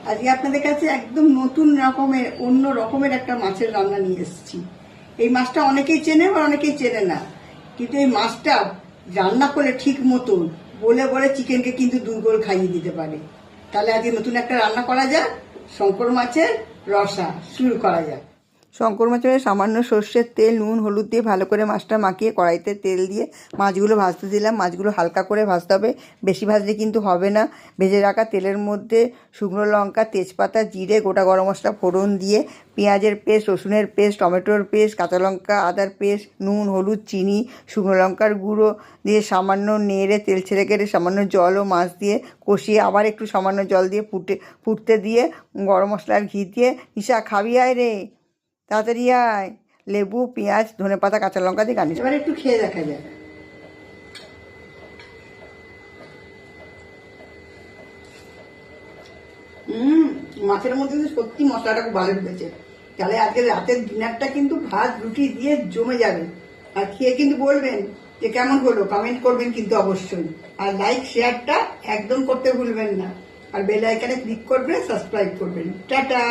আজকে আপনাদের কাছে একদম নতুন রকমের অন্য রকমের একটা মাছের রান্না নিয়ে এসেছি। এই মাছটা অনেকেই চেনে বা অনেকেই চেনে না, কিন্তু এই মাছটা রান্না করলে ঠিক মতন বলে বলে চিকেনকে কিন্তু দুর্বল খাইয়ে দিতে পারে। তাহলে আজকে নতুন একটা রান্না করা যাক, শঙ্কর মাছের রসা শুরু করা যাক। শঙ্কর মাছের সামান্য সর্ষের তেল, নুন, হলুদ দিয়ে ভালো করে মাছটা মাখিয়ে কড়াইতে তেল দিয়ে মাছগুলো ভাজতে দিলাম। মাছগুলো হালকা করে ভাজতে হবে, বেশি ভাজলে কিন্তু হবে না। ভেজে রাখা তেলের মধ্যে শুকনো লঙ্কা, তেজপাতা, জিরে, গোটা গরম মশলা ফোড়ন দিয়ে পেঁয়াজের পেস্ট, রসুনের পেস্ট, টমেটোর পেস্ট, কাঁচা লঙ্কা, আদার পেস্ট, নুন, হলুদ, চিনি, শুকনো লঙ্কার গুঁড়ো দিয়ে সামান্য নেড়ে তেল ছেড়ে কেটে সামান্য জল ও মাছ দিয়ে কষিয়ে আবার একটু সামান্য জল দিয়ে ফুটতে দিয়ে গরম মশলার ঘি দিয়ে নিশা খাবি আয় রে, তাড়াতাড়ি আয়। লেবু, পেঁয়াজ, ধনেপাতা, কাঁচা লঙ্কা দিয়ে গার্নিশ। এবার একটু খেয়ে দেখা যায়। মাছের মধ্যে কিন্তু সত্যি মশলাটা খুব ভালো ঢুকেছে। তাহলে আজকে রাতের ডিনারটা কিন্তু ভাত রুটি দিয়ে জমে যাবে। আর খেয়ে কিন্তু বলবেন যে কেমন হলো, কমেন্ট করবেন কিন্তু অবশ্যই। আর লাইক শেয়ারটা একদম করতে ভুলবেন না। আর বেল আইকনে ক্লিক করবেন, সাবস্ক্রাইব করবেন। টাটা।